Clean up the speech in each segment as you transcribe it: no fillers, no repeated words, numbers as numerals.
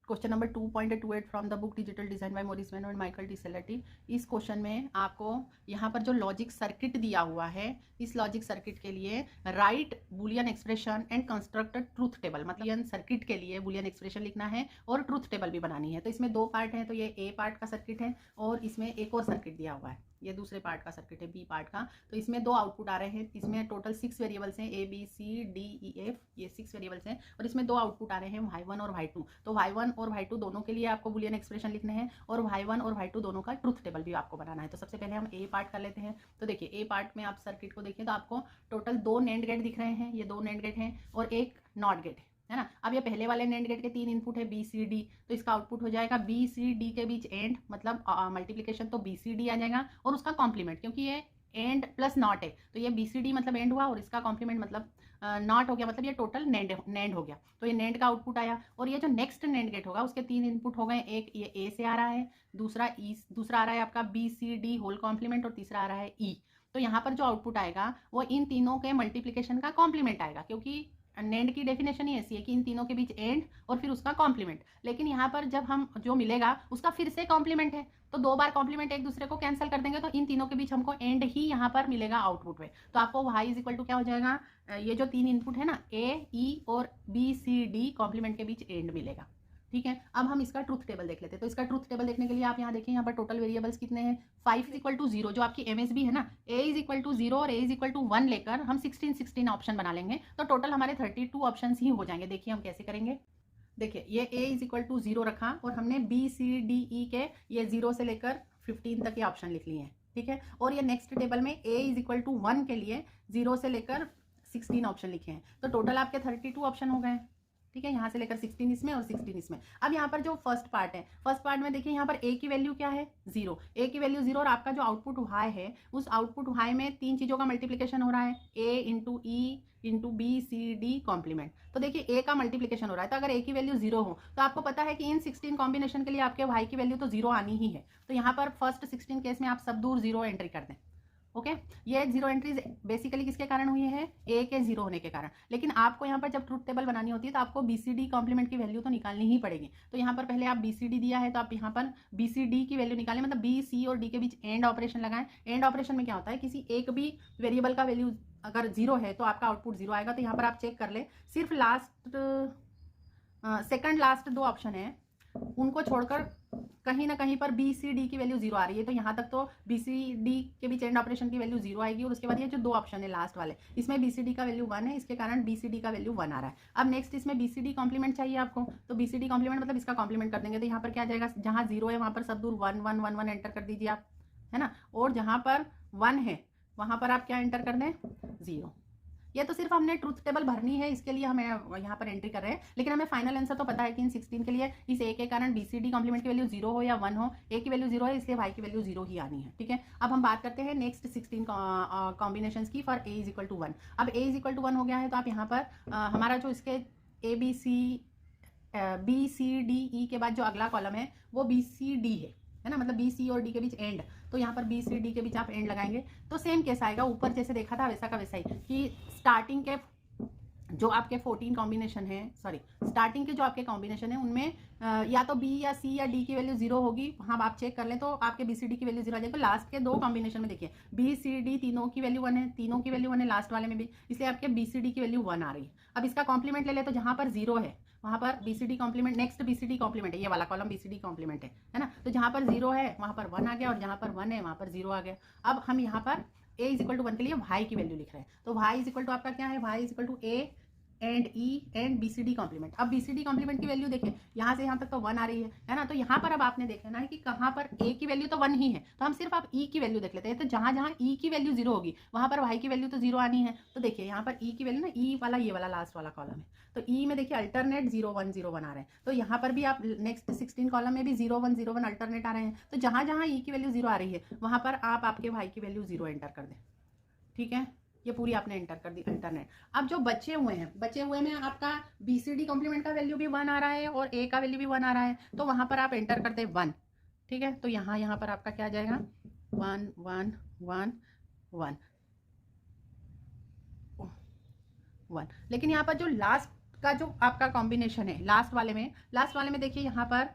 Question number 2.28 from the book digital design by Morris Wayne and Michael D Ciletti. इस question में आपको यहाँ पर जो लॉजिक सर्किट दिया हुआ है, इस लॉजिक सर्किट के लिए right Boolean expression and construct truth table, मतलब बुलियन सर्किट के लिए बुलियन एक्सप्रेशन लिखना है और ट्रूथ टेबल भी बनानी है। तो इसमें दो पार्ट हैं, तो ये ए पार्ट का सर्किट है और इसमें एक और सर्किट दिया हुआ है, ये दूसरे पार्ट का सर्किट है, बी पार्ट का। तो इसमें दो आउटपुट आ रहे हैं, इसमें टोटल 6 वेरिएबल्स हैं, A B C D E F, ये 6 वेरिएबल्स हैं और इसमें दो आउटपुट आ रहे हैं, y1 और y2। तो y1 और y2 दोनों के लिए आपको बुलियन एक्सप्रेशन लिखने हैं और y1 और y2 दोनों का ट्रूथ टेबल भी आपको बनाना है। तो सबसे पहले हम ए पार्ट कर लेते हैं। तो देखिए ए पार्ट में आप सर्किट को देखिए तो आपको टोटल 2 नैंड गेट दिख रहे हैं, ये 2 नैंड गेट हैं और एक नॉट गेट है ना। अब ये पहले वाले नैंड गेट के 3 इनपुट है बी सी डी, तो इसका आउटपुट हो जाएगा बी सी डी के बीच एंड, मतलब मल्टीप्लीकेशन तो बी सी डी आ जाएगा और उसका कॉम्प्लीमेंट, क्योंकि ये एंड प्लस नॉट है तो ये बी सी डी मतलब एंड हुआ और इसका कॉम्प्लीमेंट मतलब नॉट हो गया, मतलब ये टोटल नैंड हो गया। तो ये नैंड का आउटपुट आया और ये जो नेक्स्ट नैंड गेट होगा उसके 3 इनपुट हो गए, एक ये ए से आ रहा है, दूसरा आ रहा है आपका B C D whole complement और तीसरा आ रहा है ई। तो यहाँ पर जो आउटपुट आएगा वो इन तीनों के मल्टीप्लीकेशन का कॉम्प्लीमेंट आएगा, क्योंकि नेंड की डेफिनेशन ही ऐसी है कि इन तीनों के बीच एंड और फिर उसका कॉम्प्लीमेंट। लेकिन यहाँ पर जब हम जो मिलेगा उसका फिर से कॉम्प्लीमेंट है, तो 2 बार कॉम्प्लीमेंट एक दूसरे को कैंसिल कर देंगे तो इन तीनों के बीच हमको एंड ही यहाँ पर मिलेगा आउटपुट में। तो आपको y इज इक्वल टू क्या हो जाएगा, ये जो 3 इनपुट है ना ए ई और बी सी डी कॉम्प्लीमेंट के बीच एंड मिलेगा। ठीक है, अब हम इसका ट्रूथ टेबल देख लेते हैं। तो इसका ट्रूथ टेबल देखने के लिए आप यहाँ देखिए, यहाँ पर टोटल वेरिएबल्स कितने हैं, 5 इज इक्वल टू 0 जो आपकी एमएसबी है ना, ए इज इक्वल टू 0 और ए इज इक्वल टू 1 लेकर हम 16 ऑप्शन बना लेंगे तो टोटल हमारे 32 ऑप्शन ही हो जाएंगे। देखिए हम कैसे करेंगे। देखिए ये ए इज इक्वल टू 0 रखा और हमने बी सी डी ई के ये 0 से लेकर 15 तक के ऑप्शन लिख लिए हैं। ठीक है, और ये नेक्स्ट टेबल में ए इज इक्वल टू 1 के लिए 0 से लेकर 16 ऑप्शन लिखे हैं, तो टोटल आपके 32 ऑप्शन हो गए। ठीक है, यहाँ से लेकर 16 इसमें और 16 इसमें। अब यहाँ पर जो फर्स्ट पार्ट है, फर्स्ट पार्ट में देखिए यहाँ पर ए की वैल्यू क्या है, 0, ए की वैल्यू 0 और आपका जो आउटपुट y है उस आउटपुट y में 3 चीज़ों का मल्टीप्लिकेशन हो रहा है, a into E into B C D complement. तो देखिए a का मल्टीप्लिकेशन हो रहा है, तो अगर a की वैल्यू 0 हो तो आपको पता है कि इन 16 कॉम्बिनेशन के लिए आपके y की वैल्यू तो 0 आनी ही है। तो यहाँ पर फर्स्ट 16 केस में आप सब दूर 0 एंट्री कर दें। ओके, ये 0 एंट्रीज बेसिकली किसके कारण हुई है, ए के 0 होने के कारण। लेकिन आपको यहाँ पर जब ट्रूथ टेबल बनानी होती है तो आपको बीसीडी कॉम्प्लीमेंट की वैल्यू तो निकालनी ही पड़ेगी। तो यहाँ पर पहले आप बीसीडी दिया है तो आप यहाँ पर बीसीडी की वैल्यू निकालें, मतलब बी सी और डी के बीच एंड ऑपरेशन लगाएं। एंड ऑपरेशन में क्या होता है, किसी एक भी वेरिएबल का वैल्यू अगर 0 है तो आपका आउटपुट 0 आएगा। तो यहाँ पर आप चेक कर ले, सिर्फ सेकंड लास्ट 2 ऑप्शन है उनको छोड़कर कहीं ना कहीं पर बी सी डी की वैल्यू 0 आ रही है। तो यहाँ तक तो बी सी डी के बीच एंड ऑपरेशन की वैल्यू 0 आएगी और उसके बाद ये जो 2 ऑप्शन है लास्ट वाले, इसमें बी सी डी का वैल्यू 1 है, इसके कारण बी सी डी का वैल्यू 1 आ रहा है। अब नेक्स्ट इसमें बी सी डी कॉम्प्लीमेंट चाहिए आपको, तो बी सी डी कॉम्प्लीमेंट मतलब इसका कॉम्प्लीमेंट कर देंगे। तो यहाँ पर क्या आ जाएगा, जहाँ 0 है वहाँ पर सब दूर 1 1 1 1 एंटर कर दीजिए आप, है ना, और जहाँ पर 1 है वहाँ पर आप क्या एंटर कर दें, 0। ये तो सिर्फ हमने ट्रूथ टेबल भरनी है, इसके लिए हमें यहाँ पर एंट्री कर रहे हैं, लेकिन हमें फाइनल आंसर तो पता है कि इन 16 के लिए इस ए के कारण बीसीडी कॉम्प्लीमेंट की वैल्यू 0 हो या 1 हो, ए की वैल्यू 0 है इसलिए वाई की वैल्यू 0 ही आनी है। ठीक है, अब हम बात करते हैं नेक्स्ट 16 कॉम्बिनेशन की for A is equal to 1। अब ए इज इक्वल टू 1 हो गया है तो आप यहाँ पर हमारा जो इसके ए बी सी डी ई के बाद जो अगला कॉलम है वो बी सी डी है ना, मतलब बी सी और डी के बीच एंड। तो यहाँ पर बी सी डी के बीच आप एंड लगाएंगे तो सेम केस आएगा, ऊपर जैसे देखा था वैसा का वैसा ही, कि स्टार्टिंग के जो आपके 14 कॉम्बिनेशन है, सॉरी स्टार्टिंग के जो आपके कॉम्बिनेशन है उनमें या तो बी या सी या डी की वैल्यू 0 होगी, वहाँ आप चेक कर लें तो आपके बी सी डी की वैल्यू 0 आ जाएगी। लास्ट के 2 कॉम्बिनेशन में देखिए बी सी डी तीनों की वैल्यू 1 है, तीनों की वैल्यू 1 है लास्ट वाले में भी, इसलिए आपके बी सी डी की वैल्यू 1 आ रही है। अब इसका कॉम्प्लीमेंट ले ले तो जहाँ पर 0 है वहाँ पर B C D complement, next B C D complement है, ये वाला column B C D complement है ना। तो जहाँ पर 0 है वहाँ पर 1 आ गया और जहाँ पर 1 है वहाँ पर 0 आ गया। अब हम यहाँ पर a इज इक्वल टू 1 के लिए y की वैल्यू लिख रहे हैं, तो y इज इक्वल टू आपका क्या है, y is equal to a and E and B C D complement. अब बी सी डी कॉम्प्लीमेंट की वैल्यू देखें, यहाँ से यहाँ तक तो 1 आ रही है ना, तो यहाँ पर अब आपने देख लेना है कि कहाँ पर ए की वैल्यू तो 1 ही है, तो हम सिर्फ आप ई की वैल्यू देख लेते हैं। तो जहाँ जहाँ ई की वैल्यू 0 होगी वहाँ पर वाई की वैल्यू तो 0 आनी है। तो देखिए यहाँ पर ई की वैल्यू ना, ई वाला ये वाला लास्ट वाला कॉलम है, तो ई में देखिए अल्टरनेट 0 1 0 1 आ रहे हैं, तो यहाँ पर भी आप नेक्स्ट 16 कॉलम में भी 0 1 0 1 अल्टरनेट आ रहे हैं। तो जहाँ जहाँ ई की वैल्यू 0 आ रही है वहाँ पर आप आपके वाई की वैल्यू 0 एंटर कर दें। ठीक है, ये पूरी आपने एंटर कर दी अल्टरनेट। अब जो बचे हुए में आपका बी सी डी कॉम्प्लीमेंट का वैल्यू भी 1 आ रहा है और ए का वैल्यू भी 1 आ रहा है, तो वहां पर आप एंटर कर दे 1। ठीक है, तो यहाँ पर आपका क्या आ जाएगा, 1 1 1 1 1। लेकिन यहाँ पर जो लास्ट का जो आपका कॉम्बिनेशन है लास्ट वाले में देखिए यहाँ पर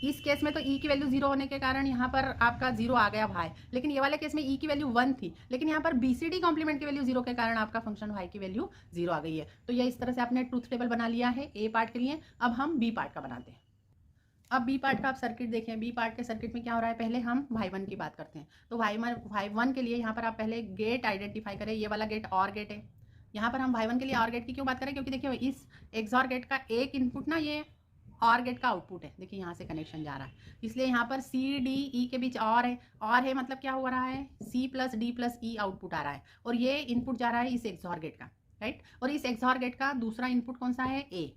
इस केस में तो ई की वैल्यू 0 होने के कारण यहाँ पर आपका 0 आ गया वाई, लेकिन ये वाले केस में ई की वैल्यू 1 थी, लेकिन यहाँ पर बीसीडी कॉम्प्लीमेंट की वैल्यू 0 के कारण आपका फंक्शन वाई की वैल्यू 0 आ गई है। तो ये इस तरह से आपने ट्रूथ टेबल बना लिया है ए पार्ट के लिए। अब हम बी पार्ट का बनाते हैं। अब बी पार्ट का आप सर्किट देखें, बी पार्ट के सर्किट में क्या हो रहा है, पहले हम y1 की बात करते हैं। तो y1 के लिए यहाँ पर आप पहले गेट आइडेंटिफाई करें, ये वाला गेट और गेट है। यहाँ पर हम y1 के लिए और गेट की क्यों बात करें, क्योंकि देखिए इस एक्सॉर गेट का एक इनपुट ना ये और गेट का आउटपुट है, देखिए यहाँ से कनेक्शन जा रहा है, इसलिए यहाँ पर सी डी ई के बीच और है मतलब क्या हो रहा है, सी प्लस डी प्लस ई आउटपुट आ रहा है, और ये इनपुट जा रहा है इस एक्सॉर गेट का, राइट। और इस एक्सॉर गेट का दूसरा इनपुट कौन सा है, ए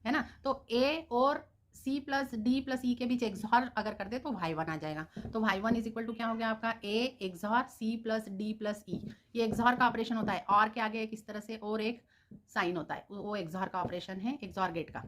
है ना। तो ए और सी प्लस डी प्लस ई के बीच एक्सॉर अगर कर दे तो y1 आ जाएगा। तो y1 इज इक्वल टू क्या हो गया आपका, A XOR C plus D plus E. ये एक्सॉर का ऑपरेशन होता है, और के आगे किस तरह से और एक साइन होता है, वो एक्सॉर का ऑपरेशन है एक्सॉर गेट का,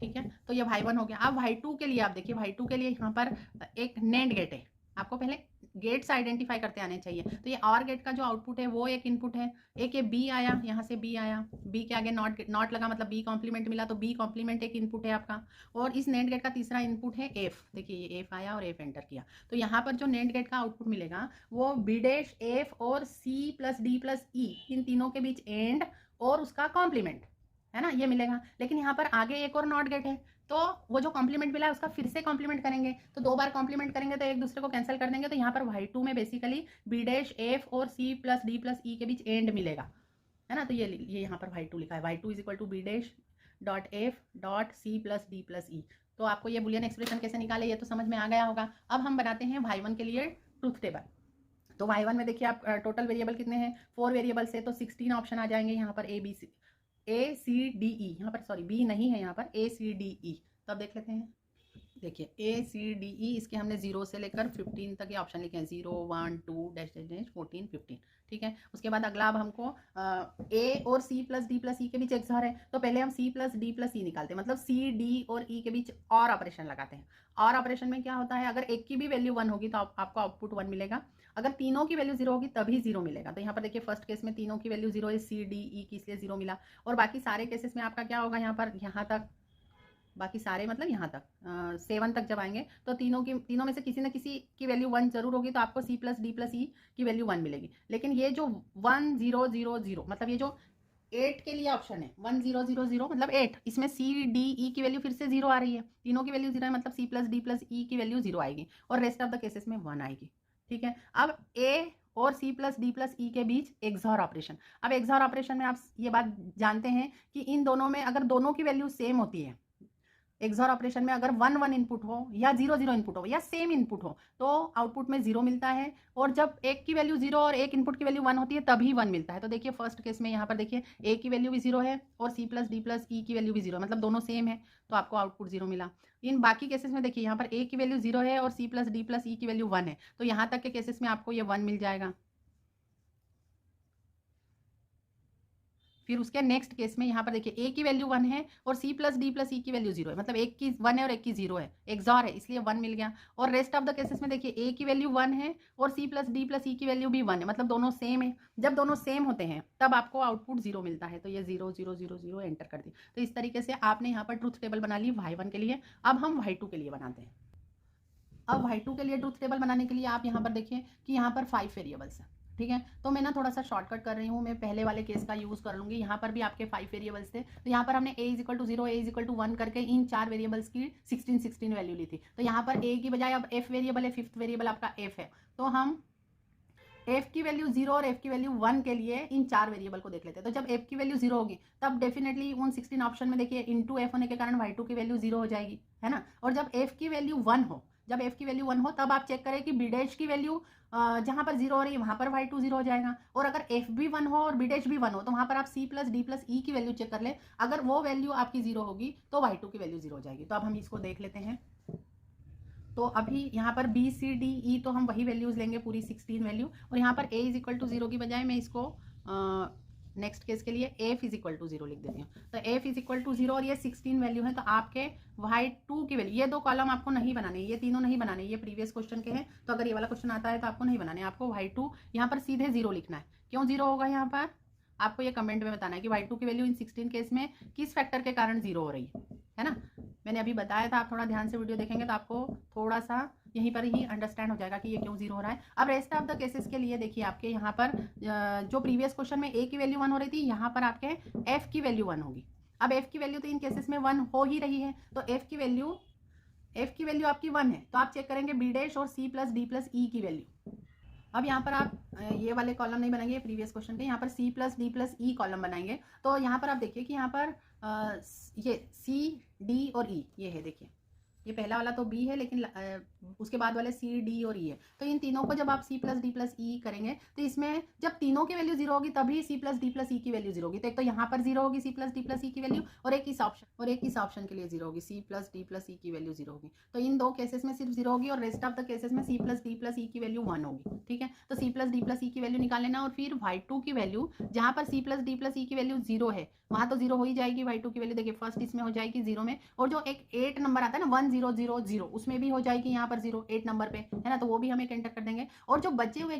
ठीक है। तो ये y1 हो गया। अब y2 के लिए आप देखिए, y2 के लिए यहाँ पर एक नेंड गेट है, आपको पहले गेट्स आइडेंटिफाई करते आने चाहिए। तो ये और गेट का जो आउटपुट है वो एक इनपुट है, एक ये बी आया, यहाँ से बी आया, बी के आगे नॉट लगा मतलब बी कॉम्प्लीमेंट मिला, तो बी कॉम्प्लीमेंट एक इनपुट है आपका। और इस नेंड गेट का तीसरा इनपुट है एफ, देखिए ये एफ आया और एफ एंटर किया। तो यहाँ पर जो नेंड गेट का आउटपुट मिलेगा वो बी डैश एफ और सी प्लस डी प्लस ई, इन तीनों के बीच एंड और उसका कॉम्प्लीमेंट है ना, ये मिलेगा। लेकिन यहाँ पर आगे एक और नॉट गेट है, तो वो जो कॉम्प्लीमेंट मिला है उसका फिर से कॉम्प्लीमेंट करेंगे, तो 2 बार कॉम्प्लीमेंट करेंगे तो एक दूसरे को कैंसिल कर देंगे। तो यहाँ पर y2 में बेसिकली बी डैश एफ और सी प्लस डी प्लस ई के बीच एंड मिलेगा, है ना। तो ये यहाँ पर y2 लिखा है, y2 is equal to B dash dot F dot C plus D plus E. तो आपको ये बुलियन एक्सप्रेशन कैसे निकाले ये तो समझ में आ गया होगा। अब हम बनाते हैं y1 के लिए ट्रूथ टेबल। तो y1 में देखिए आप टोटल वेरिएबल कितने हैं, 4 वेरिएबल से, तो 16 ऑप्शन आ जाएंगे यहाँ पर ए सी डी ई, यहाँ पर सॉरी बी नहीं है, यहाँ पर ए सी डी ई। तो अब देख लेते हैं, देखिए ए सी डी ई, इसके हमने 0 से लेकर 15 तक ये ऑप्शन लिखे हैं, 0 1 2 डैश डैश डैश 14 15, ठीक है। उसके बाद अगला अब हमको ए और सी प्लस डी प्लस ई के बीच एक्सॉर है, तो पहले हम सी प्लस डी प्लस ई निकालते हैं, मतलब सी डी और ई के बीच और ऑपरेशन लगाते हैं। और ऑपरेशन में क्या होता है, अगर एक की भी वैल्यू 1 होगी तो आपको आउटपुट 1 मिलेगा, अगर तीनों की वैल्यू 0 होगी तभी 0 मिलेगा। तो यहाँ पर देखिए फर्स्ट केस में तीनों की वैल्यू 0 है, सी डी ई की, इसलिए 0 मिला। और बाकी सारे केसेस में आपका क्या होगा, यहाँ पर यहाँ तक, बाकी सारे मतलब यहाँ तक 7 तक जब आएंगे तो तीनों में से किसी न किसी की वैल्यू 1 जरूर होगी, तो आपको सी प्लस डी प्लस ई की वैल्यू 1 मिलेगी। लेकिन ये जो 1 0 0 0 मतलब ये जो 8 के लिए ऑप्शन है 1 0 0 0 मतलब 8, इसमें सी डी ई की वैल्यू फिर से 0 आ रही है, तीनों की वैल्यू 0 है, मतलब सी प्लस डी प्लस ई की वैल्यू 0 आएगी, और रेस्ट ऑफ द केसेस में 1 आएगी, ठीक है। अब ए और सी प्लस डी प्लस ई के बीच एक्सॉर ऑपरेशन। अब एक्सॉर ऑपरेशन में आप ये बात जानते हैं कि इन दोनों में अगर दोनों की वैल्यू सेम होती है, एक्सॉर ऑपरेशन में अगर 1 1 इनपुट हो या 0 0 इनपुट हो या सेम इनपुट हो तो आउटपुट में 0 मिलता है, और जब एक की वैल्यू 0 और एक इनपुट की वैल्यू 1 होती है तभी 1 मिलता है। तो देखिए फर्स्ट केस में यहाँ पर देखिए ए की वैल्यू भी 0 है और सी प्लस डी प्लस ई की वैल्यू भी 0 है, मतलब दोनों सेम है, तो आपको आउटपुट 0 मिला। इन बाकी केसेस में देखिए यहाँ पर ए की वैल्यू 0 है और सी प्लस डी प्लस ई की वैल्यू 1 है, तो यहाँ तक के केसेस में आपको ये 1 मिल जाएगा। फिर उसके नेक्स्ट केस में यहाँ पर देखिए ए की वैल्यू 1 है और सी प्लस डी प्लस ई की वैल्यू 0 है, मतलब एक की 1 है और एक की 0 है, एक्सॉर है, इसलिए 1 मिल गया। और रेस्ट ऑफ द केसेस में देखिए ए की वैल्यू 1 है और सी प्लस डी प्लस ई की वैल्यू भी 1 है, मतलब दोनों सेम है। जब दोनों सेम होते हैं तब आपको आउटपुट 0 मिलता है, तो ये 0 0 0 0 एंटर कर दी। तो इस तरीके से आपने यहाँ पर ट्रूथ टेबल बना ली y1 के लिए। अब हम y2 के लिए बनाते हैं। अब y2 के लिए ट्रूथ टेबल बनाने के लिए आप यहाँ पर देखिए कि यहाँ पर 5 वेरिएबल्स हैं, ठीक है। तो मैं ना थोड़ा सा शॉर्टकट कर रही हूँ, मैं पहले वाले केस का यूज़ कर लूँगी। यहाँ पर भी आपके 5 वेरिएबल्स थे, तो यहाँ पर हमने a is equal to 0 a is equal to 1 करके इन 4 वेरिएबल्स की 16 वैल्यू ली थी। तो यहाँ पर a की बजाय अब f वेरिएबल है, 5th वेरिएबल आपका f है, तो हम f की वैल्यू 0 और f की वैल्यू 1 के लिए इन 4 वेरिएबल को देख लेते हैं। तो जब f की वैल्यू 0 होगी तब डेफिनेटली उन 16 ऑप्शन में देखिए इनटू f होने के कारण y2 की वैल्यू 0 हो जाएगी, है ना। और जब f की वैल्यू 1 हो, जब f की वैल्यू 1 हो तब आप चेक करें कि b डैश की वैल्यू जहां पर 0 हो रही है वहां पर y2 0 हो जाएगा, और अगर f भी 1 हो और b डैश भी 1 हो तो वहां पर आप c प्लस डी प्लस ई की वैल्यू चेक कर ले, अगर वो वैल्यू आपकी 0 होगी तो y2 की वैल्यू 0 हो जाएगी। तो अब हम इसको देख लेते हैं। तो अभी यहाँ पर बी सी डी ई तो हम वही वैल्यूज लेंगे, पूरी 16 वैल्यू, और यहाँ पर a इज इक्वल टू 0 की बजाय मैं इसको नेक्स्ट केस के लिए f इज इक्वल टू 0 लिख देती हूँ। तो f इज इक्वल टू 0 और ये 16 वैल्यू है, तो आपके y2 की वैल्यू, ये 2 कॉलम आपको नहीं बनाने, ये तीनों नहीं बनाने, ये प्रीवियस क्वेश्चन के हैं, तो अगर ये वाला क्वेश्चन आता है तो आपको नहीं बनाने, आपको y2 यहाँ पर सीधे 0 लिखना है। क्यों 0 होगा यहाँ पर, आपको ये कमेंट में बताना है कि y2 की वैल्यू इन 16 केस में किस फैक्टर के कारण 0 हो रही है ना। मैंने अभी बताया था, आप थोड़ा ध्यान से वीडियो देखेंगे तो आपको थोड़ा सा यहीं पर ही अंडरस्टैंड हो जाएगा कि ये क्यों 0 हो रहा है। अब रेस्ट ऑफ द केसेस के लिए देखिए, आपके यहाँ पर जो प्रीवियस क्वेश्चन में a की वैल्यू 1 हो रही थी, यहाँ पर आपके f की वैल्यू 1 होगी। अब f की वैल्यू तो इन केसेस में 1 हो ही रही है, तो f की वैल्यू आपकी 1 है, तो आप चेक करेंगे b डैश और c plus d plus e की वैल्यू। अब यहाँ पर आप ये वाले कॉलम नहीं बनाएंगे प्रीवियस क्वेश्चन के, यहाँ पर c plus d plus e column बनाएंगे। तो यहाँ पर आप देखिए कि यहाँ पर ये c d और e ये है, देखिए ये पहला वाला तो b है, लेकिन उसके बाद वाले c d और e है। तो इन तीनों को जब आप c plus d plus e करेंगे तो इसमें जब तीनों की वैल्यू 0 होगी तभी c plus d plus e की वैल्यू 0 होगी। तो एक तो यहाँ पर 0 होगी c plus d plus e की वैल्यू, और एक इस ऑप्शन के लिए 0 होगी, c plus d plus e की वैल्यू 0 होगी। तो इन दो केसेस में सिर्फ 0 होगी और रेस्ट ऑफ द केसेस में c plus d plus e की वैल्यू 1 होगी। ठीक है, तो c plus d plus e की वैल्यू निकाल लेना, और फिर y2 की वैल्यू जहाँ पर c plus d plus e की वैल्यू 0 है वहाँ तो 0 हो ही जाएगी y2 की वैल्यू। देखिए फर्स्ट इसमें हो जाएगी 0 में, और जो एक 8 नंबर आता है ना 1 0 0 0 उसमें भी हो जाएगी यहाँ पर 0 8 नंबर पे, है ना, तो वो भी हम एक एंटर कर देंगे। और जो बचे हुए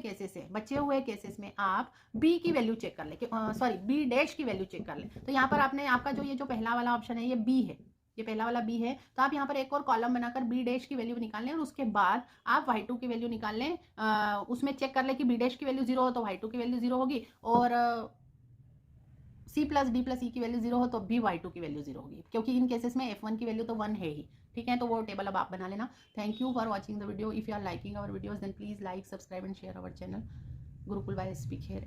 केसेस में आप b की वैल्यू चेक कर ले, सॉरी b डैश की वैल्यू चेक कर ले। तो यहाँ पर आपने आपका जो पहला वाला ऑप्शन है ये b है, ये पहला वाला b है, तो आप यहाँ पर एक और कॉलम बनाकर b डैश की वैल्यू निकाल लें, और उसके बाद आप y2 की वैल्यू निकाल लें। उसमें चेक कर ले कि b डैश की वैल्यू 0 हो तो y2 की वैल्यू 0 होगी, और c plus d plus e की वैल्यू 0 हो तो भी y2 की वैल्यू 0 होगी, क्योंकि इन केसेस में f1 की वैल्यू तो 1 है ही। ठीक है, तो वो टेबल अब आप बना लेना। Thank you for watching the video. If you are liking our videos then please like, subscribe and share our channel Gurukul by speak here.